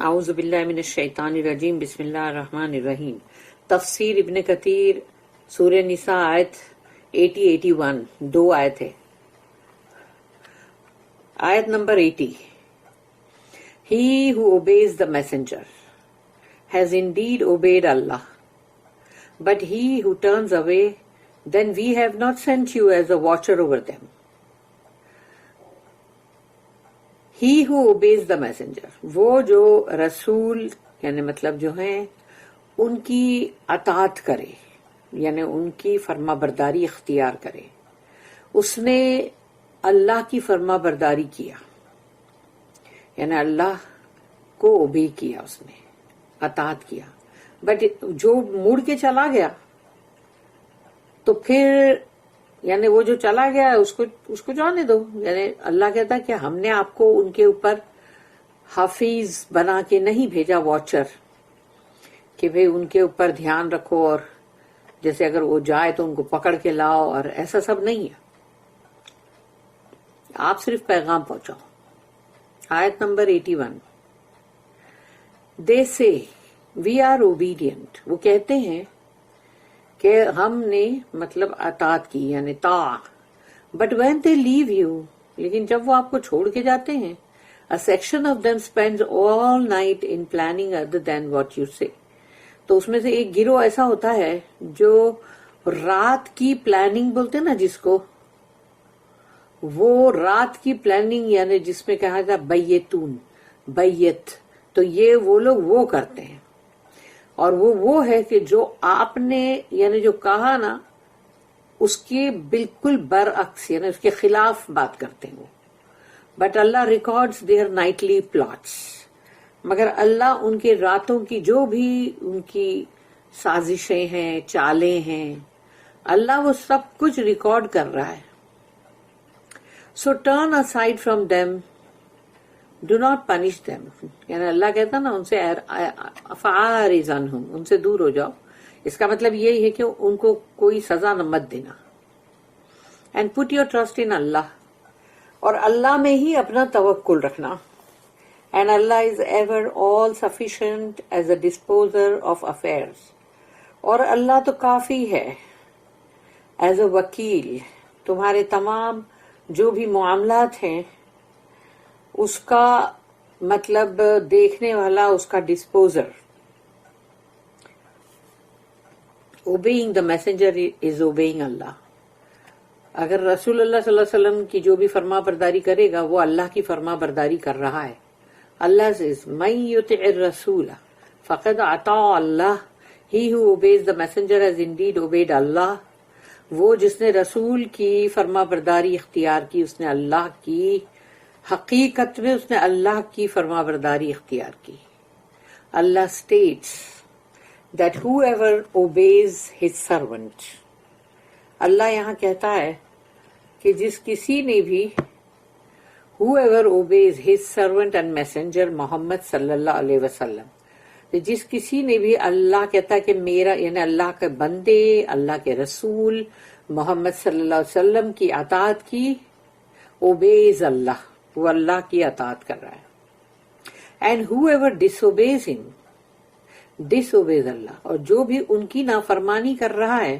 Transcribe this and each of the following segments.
اعوذ باللہ من الشیطان الرجیم بسم اللہ الرحمن الرحیم. تفسیر ابن کثیر سورہ نساء آیت 80-81 دو آیت ہے. آیت number 80. He who obeys the messenger has indeed obeyed Allah, but he who turns away, then we have not sent you as a watcher over them. He who obeys the messenger, وہ جو رسول یعنی مطلب جو ہیں ان کی اطاعت کرے یعنی ان کی فرما برداری اختیار کرے، اس نے اللہ کی فرما برداری کیا یعنی اللہ کو اوبے کیا، اس نے اطاعت کیا. بٹ جو مڑ کے چلا گیا تو پھر یعنی وہ جو چلا گیا اس کو جانے دو. یعنی اللہ کہتا ہے کہ ہم نے آپ کو ان کے اوپر حافظ بنا کے نہیں بھیجا، واچر، کہ بھئی ان کے اوپر دھیان رکھو اور جیسے اگر وہ جائے تو ان کو پکڑ کے لاؤ، اور ایسا سب نہیں ہے. آپ صرف پیغام پہنچاؤ. آیت number 81. They say we are obedient. وہ کہتے ہیں کہ ہم نے مطلب اطاعت کی یعنی طاع. But when they leave you, لیکن جب وہ آپ کو چھوڑ کے جاتے ہیں, a section of them spends all night in planning other than what you say. تو اس میں سے ایک گروہ ایسا ہوتا ہے جو رات کی پلاننگ بولتے ہیں نا جس کو، وہ رات کی پلاننگ یعنی جس میں کہا جاتا بیتون، بیت، تو یہ وہ لوگ وہ کرتے ہیں. اور وہ ہے کہ جو آپ نے یعنی جو کہا نا اس کے بالکل برعکس یعنی اس کے خلاف بات کرتے ہیں وہ. But Allah records their nightly plots. مگر اللہ ان کے راتوں کی جو بھی ان کی سازشیں ہیں، چالیں ہیں، اللہ وہ سب کچھ ریکارڈ کر رہا ہے. So turn aside from them, do not punish them. یعنی اللہ کہتا نا ان سے فَعَارِضْ عَنْهُمْ، ان سے دور ہو جاؤ. اس کا مطلب یہی ہے کہ ان کو کوئی سزا نہ مت دینا. And put your trust in Allah. اور اللہ میں ہی اپنا توکل رکھنا. And Allah is ever all sufficient as a disposer of affairs. اور اللہ تو کافی ہے as a وکیل، تمہارے تمام جو بھی معاملات ہیں اس کا مطلب دیکھنے والا، اس کا ڈسپوزر. obeying the messenger is obeying Allah. اگر رسول اللہ صلی اللہ علیہ وسلم کی جو بھی فرما برداری کرے گا وہ اللہ کی فرما برداری کر رہا ہے. اللہ says من يطع الرسول فقد اطاع اللہ. he who obeys the messenger has indeed obeyed Allah. وہ جس نے رسول کی فرما برداری اختیار کی اس نے اللہ کی، حقیقت میں اس نے اللہ کی فرما برداری اختیار کی. اللہ states that whoever obeys his servant. اللہ یہاں کہتا ہے کہ جس کسی نے بھی whoever obeys his servant and messenger محمد صلی اللہ علیہ وسلم، جس کسی نے بھی اللہ کہتا ہے کہ میرا یعنی اللہ کے بندے، اللہ کے رسول محمد صلی اللہ علیہ وسلم کی اطاعت کی، obeys اللہ، وہ اللہ کی اطاعت کر رہا ہے. and whoever disobeys him disobeys اللہ. اور جو بھی ان کی نافرمانی کر رہا ہے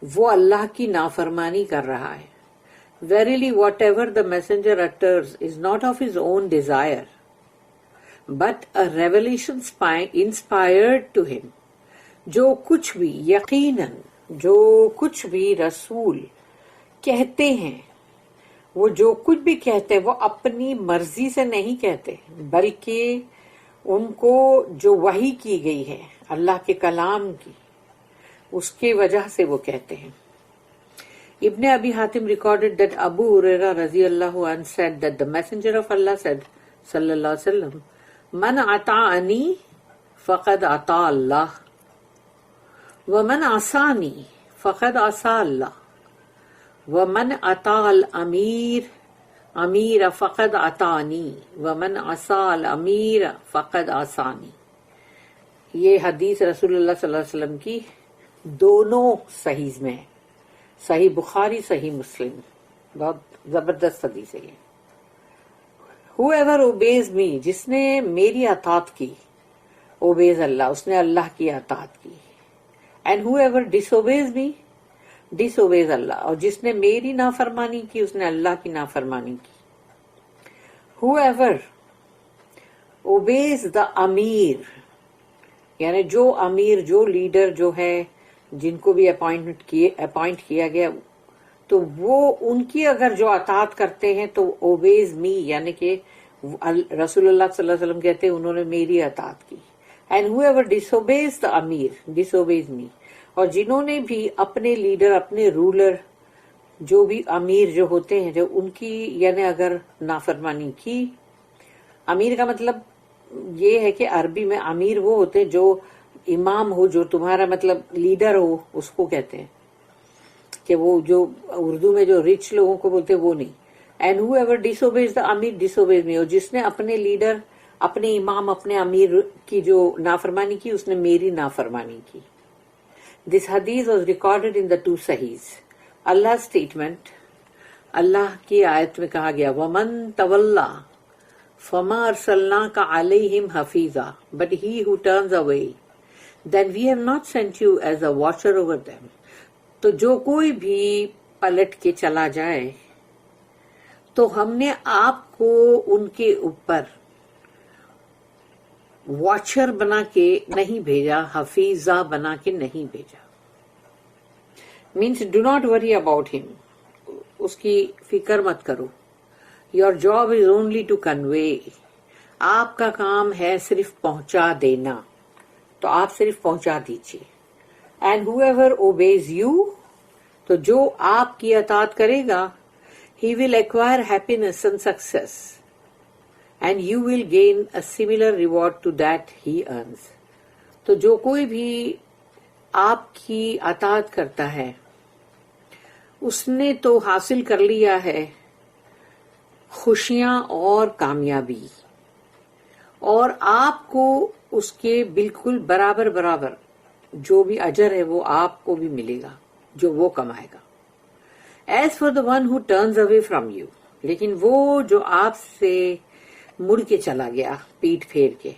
وہ اللہ کی نافرمانی کر رہا ہے. verily whatever the messenger utters is not of his own desire but a revelation inspired to him. جو کچھ بھی یقیناً جو کچھ بھی رسول کہتے ہیں، وہ جو کچھ بھی کہتے ہیں وہ اپنی مرضی سے نہیں کہتے بلکہ ان کو جو وحی کی گئی ہے اللہ کے کلام کی اس کی وجہ سے وہ کہتے ہیں. ابن ابی Hatim recorded that Abu Hurairah رضی اللہ عنہ said that the messenger of Allah said صلی اللہ علیہ وسلم من اطاعنی فقد اطاع اللہ ومن عصانی فقد عصى اللہ ومن اطاع الامیر امیر فقد اطاعنی ومن عصى الامیر فقد عصانی. یہ حدیث رسول اللہ صلی اللہ علیہ وسلم کی دونوں صحیح میں ہے، صحیح بخاری، صحیح مسلم. بہت زبردست حدیث ہے یہ. whoever obeys me, جس نے میری اطاعت کی, obeys اللہ, اس نے اللہ کی اطاعت کی. and whoever disobeys me, disobeys اللہ, اور جس نے میری نافرمانی کی اس نے اللہ کی نافرمانی کی. whoever obeys the امیر, یعنی جو امیر, جو لیڈر جو ہے, جن کو بھی اپوائنٹ کیا گیا, تو وہ ان کی اگر جو اطاعت کرتے ہیں تو اوبیز می, یعنی کہ رسول اللہ صلی اللہ علیہ وسلم کہتے ہیں انہوں نے میری اطاعت کی. And whoever disobeys the Amir disobeys me, اور جنہوں نے بھی اپنے لیڈر, اپنے رولر, جو بھی امیر جو ہوتے ہیں, جو ان کی یعنی اگر نافرمانی کی. امیر کا مطلب یہ ہے کہ عربی میں امیر وہ ہوتے جو امام ہو, جو تمہارا مطلب لیڈر ہو, اس کو کہتے ہیں, کہ وہ جو اردو میں جو رچ لوگوں کو بولتے وہ نہیں. And whoever disobeys the Amir disobeys me, اور جس نے اپنے لیڈر, اپنے امام, اپنے امیر کی جو نافرمانی کی اس نے میری نافرمانی کی. This hadith was recorded in the two Sahihs. Allah's statement, اللہ کی آیت میں کہا گیا, وَمَن تَوَلَّا فَمَا أَرْسَلْنَاكَ عَلَيْهِمْ حَفِيظًا, but he who turns away, then we have not sent you as a watcher over them. تو جو کوئی بھی پلٹ کے چلا جائے تو ہم نے آپ کو ان کے اوپر واچر بنا کے نہیں بھیجا, حفیظہ بنا کے نہیں بھیجا. Means do not worry about ہم, اس کی فکر مت کرو. Your job is only to convey, آپ کا کام ہے صرف پہنچا دینا, تو آپ صرف پہنچا دیجیے. اینڈ whoever obeys you, تو جو آپ کی اطاعت کرے گا, he will acquire happiness and success, and you will gain a similar reward to that he earns. تو جو کوئی بھی آپ کی اطاعت کرتا ہے اس نے تو حاصل کر لیا ہے خوشیاں اور کامیابی, اور آپ کو اس کے بالکل برابر برابر جو بھی اجر ہے وہ آپ کو بھی ملے گا جو وہ کمائے گا. As for the one who turns away from you, لیکن وہ جو آپ سے مڑ کے چلا گیا پیٹ پھیر کے,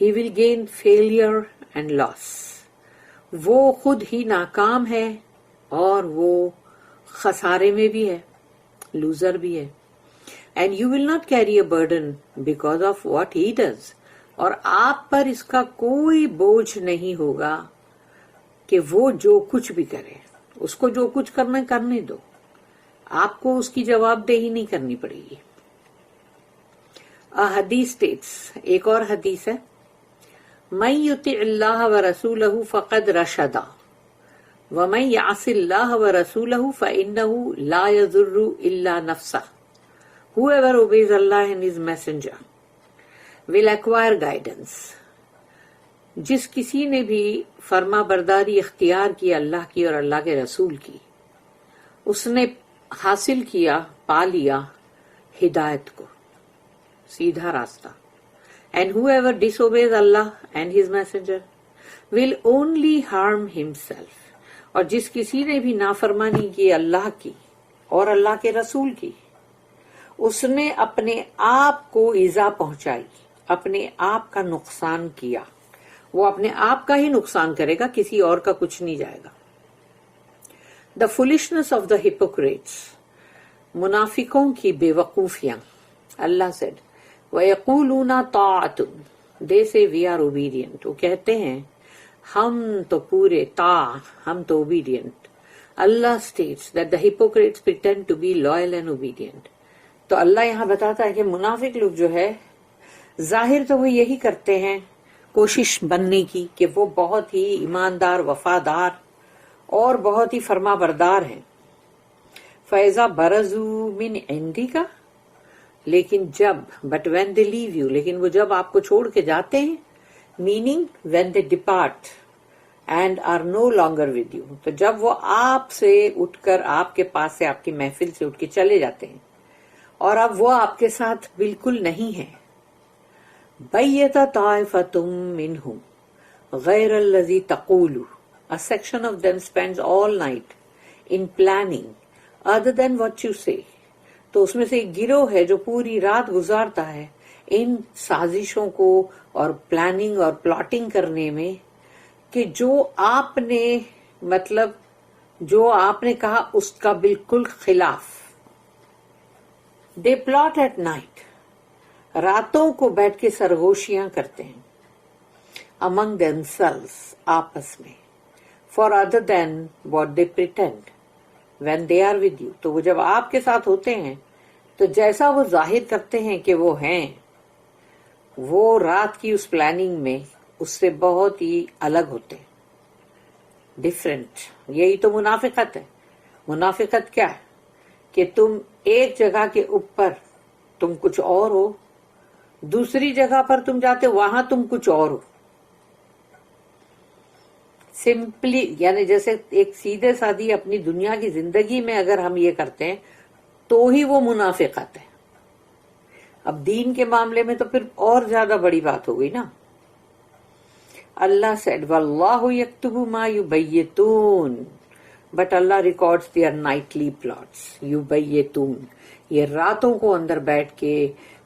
he will gain failure and loss. وہ خود ہی ناکام ہے اور وہ خسارے میں بھی ہے, لوزر بھی ہے. And you will not carry a burden because of what he does. اور آپ پر اس کا کوئی بوجھ نہیں ہوگا کہ وہ جو کچھ بھی کرے, اس کو جو کچھ کرنا کرنے دو, آپ کو اس کی جواب دہی نہیں کرنی پڑے گی. حدیث states, ایک اور حدیث ہے, من یطع اللہ ورسولہ فقد رشد ومن یعص اللہ ورسولہ فإنہ لا یضر الا نفسہ. Whoever obeys Allah and His Messenger will acquire guidance. جس کسی نے بھی فرما برداری اختیار کی اللہ کی اور اللہ کے رسول کی, اس نے حاصل کیا, پا لیا ہدایت کو, سیدھا راستہ. And whoever disobeys Allah and His Messenger will only harm himself. اور جس کسی نے بھی نافرمانی کی اللہ کی اور اللہ کے رسول کی, اس نے اپنے آپ کو ایذا پہنچائی, اپنے آپ کا نقصان کیا. وہ اپنے آپ کا ہی نقصان کرے گا, کسی اور کا کچھ نہیں جائے گا. The foolishness of the hypocrites, منافقوں کی بے وقوفیاں. اللہ said, وَيَقُولُونَ طَاعَةٌ, they say we are obedient. وہ کہتے ہیں ہم تو پورے ہم تو obedient. Allah states that the hypocrites pretend to be loyal and obedient. تو اللہ یہاں بتاتا ہے کہ منافق لوگ جو ہے ظاہر تو وہ یہی کرتے ہیں کوشش بننے کی کہ وہ بہت ہی ایماندار, وفادار اور بہت ہی فرما بردار ہیں. فَإِذَا بَرَزُوا مِنْ عِنْدِكَ, لیکن جب but when they leave you, لیکن وہ جب آپ کو چھوڑ کے جاتے ہیں, meaning when they depart and are no longer with you, تو جب وہ آپ سے اٹھ کر آپ کے پاس سے, آپ کی محفل سے اٹھ کے چلے جاتے ہیں اور اب وہ آپ کے ساتھ بالکل نہیں ہے. بَيَّتَ طَائِفَةٌ مِّنْهُمْ غَيْرَ الَّذِي تَقُولُ, a section of them spends all night in planning other than what you say. تو اس میں سے ایک گروہ ہے جو پوری رات گزارتا ہے ان سازشوں کو اور پلاننگ اور پلاٹنگ کرنے میں کہ جو آپ نے مطلب جو آپ نے کہا اس کا بالکل خلاف. دے پلاٹ ایٹ نائٹ، راتوں کو بیٹھ کے سرگوشیاں کرتے ہیں among themselves، آپس میں، for other than what they pretend when they are with you. تو وہ جب آپ کے ساتھ ہوتے ہیں تو جیسا وہ ظاہر کرتے ہیں کہ وہ ہیں، وہ رات کی اس پلاننگ میں اس سے بہت ہی الگ ہوتے ہیں، ڈفرینٹ. یہی تو منافقت ہے. منافقت کیا ہے؟ کہ تم ایک جگہ کے اوپر تم کچھ اور ہو، دوسری جگہ پر تم جاتے وہاں تم کچھ اور ہو. سمپلی یعنی جیسے ایک سیدھے سادھی اپنی دنیا کی زندگی میں اگر ہم یہ کرتے ہیں تو ہی وہ منافقت ہے. اب دین کے معاملے میں تو پھر اور زیادہ بڑی بات ہو گئی نا. اللہ said وَاللَّهُ يَكْتُبُ مَا يُبَيِّتُونَ، but Allah records their nightly plots. یُبَيِّتُونَ، یہ راتوں کو اندر بیٹھ کے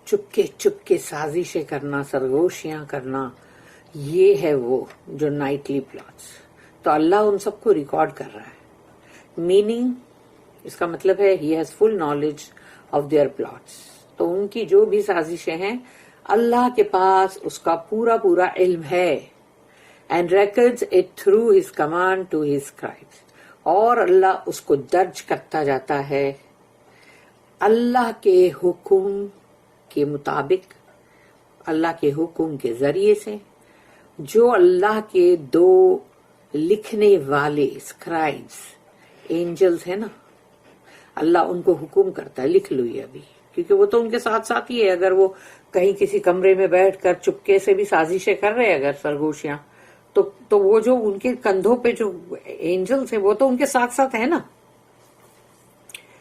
چپ کے سازشیں کرنا، سرگوشیاں کرنا، یہ ہے وہ جو نائٹلی پلاٹس. تو اللہ ان سب کو ریکارڈ کر رہا ہے. میننگ اس کا مطلب ہے he has full knowledge of their plots. تو ان کی جو بھی سازشیں ہیں اللہ کے پاس اس کا پورا علم ہے. And records it through his command to his scribes, اور اللہ اس کو درج کرتا جاتا ہے اللہ کے حکم کے مطابق، اللہ کے حکم کے ذریعے سے. جو اللہ کے دو لکھنے والے اسکرائبز اینجلز ہیں نا، اللہ ان کو حکم کرتا ہے لکھ لو یہ ابھی، کیونکہ وہ تو ان کے ساتھ ساتھ ہی ہے. اگر وہ کہیں کسی کمرے میں بیٹھ کر چپکے سے بھی سازشیں کر رہے اگر سرگوشیاں، تو وہ جو ان کے کندھوں پہ جو اینجلز ہیں وہ تو ان کے ساتھ ساتھ ہے نا.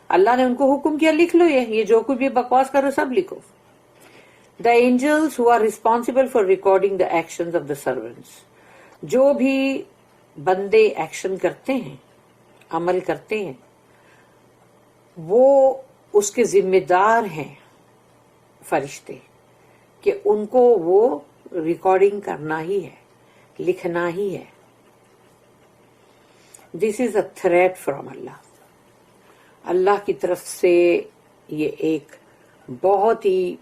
اللہ نے ان کو حکم کیا لکھ لو یہ جو کوئی بھی بکواس کرو سب لکھو. The angels who are responsible for recording the actions of the servants، جو بھی بندے ایکشن کرتے ہیں، عمل کرتے ہیں، وہ اس کے ذمہ دار ہیں فرشتے، کہ ان کو وہ ریکارڈنگ کرنا ہی ہے، لکھنا ہی ہے. This is a threat from Allah. اللہ کی طرف سے یہ ایک بہت ہی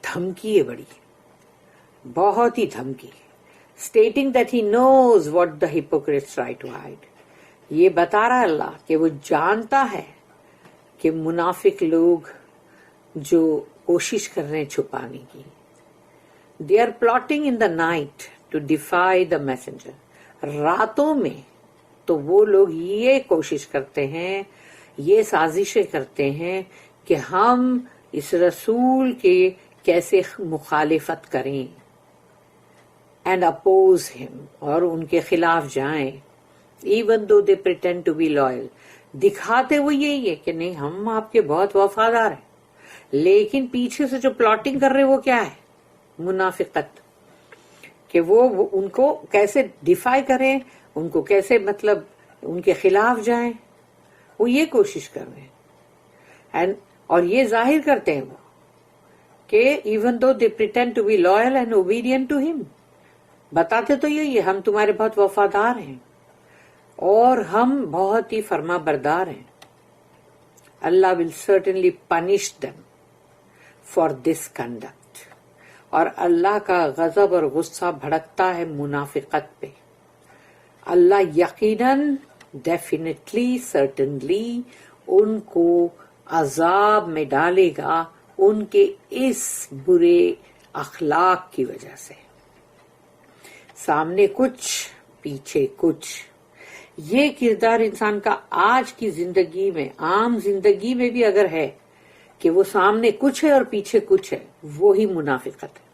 دھمکی ہے، بڑی بہت ہی دھمکی. Stating that he knows what the hypocrites try to hide. یہ بتا رہا اللہ کہ وہ جانتا ہے کہ منافق لوگ جو کوشش کر رہے ہیں چھپانے کی. They are plotting in the night to defy the messenger. راتوں میں تو وہ لوگ یہ کوشش کرتے ہیں، یہ سازشیں کرتے ہیں کہ ہم اس رسول کے کیسے مخالفت کریں، اینڈ اپوز ہم، اور ان کے خلاف جائیں. Even though they pretend to be loyal, دکھاتے وہ یہی ہے کہ نہیں ہم آپ کے بہت وفادار ہیں، لیکن پیچھے سے جو پلاٹنگ کر رہے وہ کیا ہے؟ منافقت. کہ وہ ان کو کیسے ڈیفائی کریں، ان کو کیسے مطلب ان کے خلاف جائیں، وہ یہ کوشش کر رہے ہیں. اور یہ ظاہر کرتے ہیں وہ کہ even though they pretend to be loyal and obedient to ہم، بتاتے تو یہ ہم تمہارے بہت وفادار ہیں اور ہم بہت ہی فرما بردار ہیں. Allah will certainly punish them for this conduct. اور اللہ کا غضب اور غصہ بھڑکتا ہے منافقت پہ. اللہ یقیناً ڈیفینیٹلی سرٹنلی ان کو عذاب میں ڈالے گا ان کے اس برے اخلاق کی وجہ سے. سامنے کچھ پیچھے کچھ. یہ کردار انسان کا آج کی زندگی میں، عام زندگی میں بھی اگر ہے کہ وہ سامنے کچھ ہے اور پیچھے کچھ ہے، وہی منافقت ہے.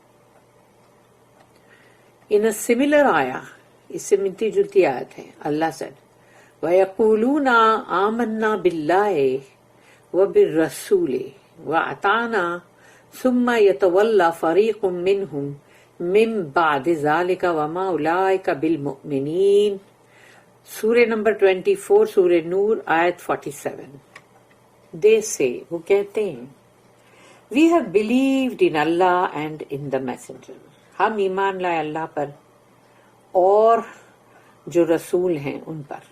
ان سملر آیا، اس سے ملتی جلتی آیت ہے. اللہ said وَيَقُولُونَ آمَنَّا بِاللَّهِ وَبِالرَّسُولِ وَأَطَعْنَا ثُمَّ يَتَوَلَّى فَرِيقٌ مِّنْهُمْ مِّن بَعْدِ ذَلِكَ وَمَا أُولَٰئِكَ بِالْمُؤْمِنِينَ. سورہ نمبر 24، سورہ نور، آیت 47. they say, وہ کہتے ہیں, we have believed in Allah and in the messenger. ہم ایمان لائے اللہ پر اور جو رسول ہیں ان پر.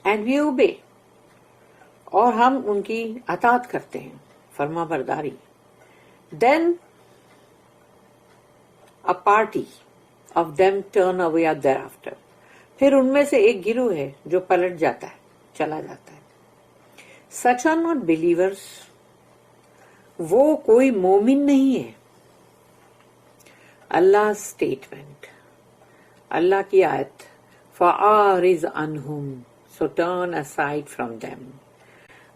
And we obey. اور ہم ان کی اطاعت کرتے ہیں, فرما برداری. Then a party of them turn away thereafter. پھر ان میں سے ایک گروہ ہے جو پلٹ جاتا ہے, چلا جاتا ہے. Such are not believers. وہ کوئی مومن نہیں ہے. اللہ اسٹیٹمنٹ, اللہ کی آیت, فَأَعْرِضْ عَنْهُمْ, so turn aside from them.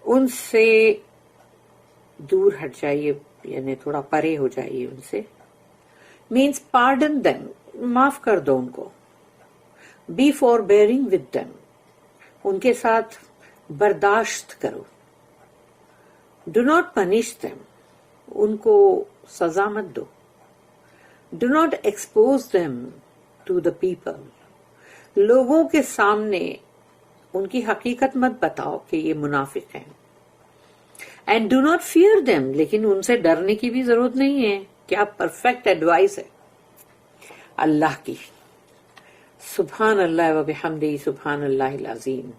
ان سے دور ہٹ جائیے, یعنی تھوڑا پرے ہو جائیے ان سے. means pardon them, معاف کر دو ان کو. be forbearing with them, ان کے ساتھ برداشت کرو. do not punish them, ان کو سزا مت دو. do not expose them to the people, لوگوں کے سامنے ان کی حقیقت مت بتاؤ کہ یہ منافق ہیں. and do not fear them, لیکن ان سے ڈرنے کی بھی ضرورت نہیں ہے. کیا پرفیکٹ ایڈوائس ہے اللہ کی. سبحان اللہ و بحمدہ, سبحان اللہ العظیم.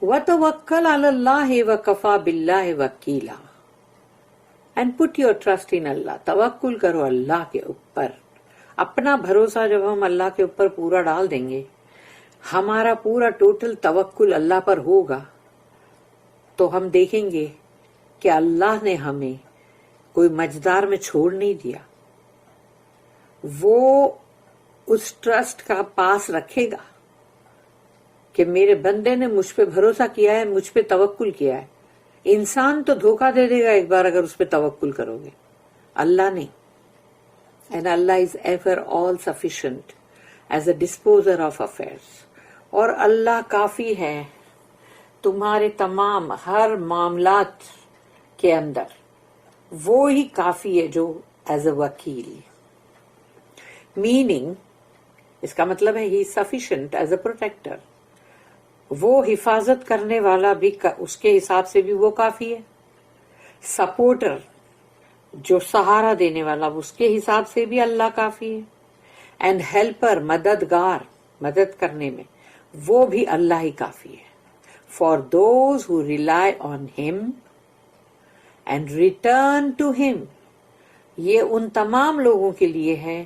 وَتَوَكَّلْ عَلَى اللَّهِ وَكَفَى بِاللَّهِ وَكِيلًا, and put your trust in Allah. توکل کرو اللہ کے اوپر. اپنا بھروسہ جب ہم اللہ کے اوپر پورا ڈال دیں گے, ہمارا پورا ٹوٹل توکل اللہ پر ہوگا, تو ہم دیکھیں گے کہ اللہ نے ہمیں کوئی مجدار میں چھوڑ نہیں دیا. وہ اس ٹرسٹ کا پاس رکھے گا کہ میرے بندے نے مجھ پہ بھروسہ کیا ہے, مجھ پہ توکل کیا ہے. انسان تو دھوکہ دے دے گا ایک بار اگر اس پہ توکل کرو گے, اللہ نہیں. And Allah is ever all sufficient as a disposer of affairs. اور اللہ کافی ہے تمہارے تمام ہر معاملات کے اندر. وہ ہی کافی ہے جو ایز اے وکیل. میننگ, اس کا مطلب ہے ہی sufficient as a protector. وہ حفاظت کرنے والا بھی اس کے حساب سے بھی وہ کافی ہے. سپورٹر, جو سہارا دینے والا, اس کے حساب سے بھی اللہ کافی ہے. اینڈ ہیلپر, مددگار, مدد کرنے میں وہ بھی اللہ ہی کافی ہے. For those who rely on ہم اینڈ ریٹرن ٹو ہم, یہ ان تمام لوگوں کے لیے ہے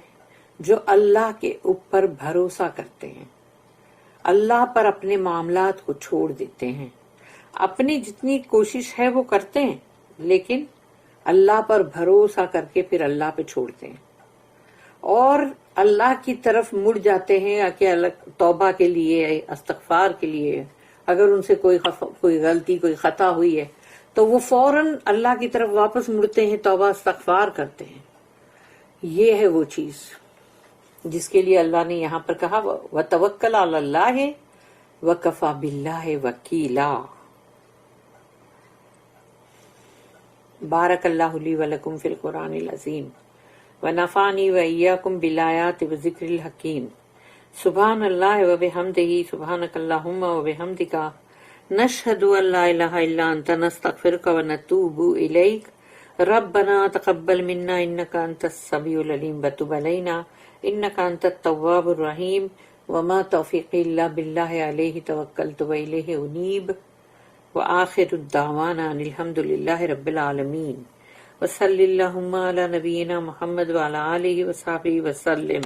جو اللہ کے اوپر بھروسہ کرتے ہیں, اللہ پر اپنے معاملات کو چھوڑ دیتے ہیں. اپنی جتنی کوشش ہے وہ کرتے ہیں, لیکن اللہ پر بھروسہ کر کے پھر اللہ پہ چھوڑتے ہیں, اور اللہ کی طرف مڑ جاتے ہیں کہ توبہ کے لیے, استغفار کے لیے. اگر ان سے کوئی غلطی, کوئی خطا ہوئی ہے تو وہ فوراً اللہ کی طرف واپس مڑتے ہیں, توبہ استغفار کرتے ہیں. یہ ہے وہ چیز جس کے لیے اللہ نے یہاں پر کہا وَتَوَكَّلْ عَلَى اللَّهِ وَكَفَى بِاللَّهِ وَكِيلًا. بارک اللہ لی ولکم فی القرآن العظیم ونفعنی وإیاکم بالآیات والذکر الحکیم. سبحان اللہ وبحمدہ, سبحانک اللہم وبحمدک, نشہد ان لا الہ الا انت, نستغفرک ونتوب الیک. ربنا تقبل منا انک انت السمیع العلیم وتب علینا انک انت التواب الرحیم. وما توفیقی الا باللہ علیہ توکلت والیہ انیب. وآخر الدعوانا ان الحمد للہ رب العالمین. وصلی اللہم علی نبینا محمد وعلی آلہ وصحبہ وسلم.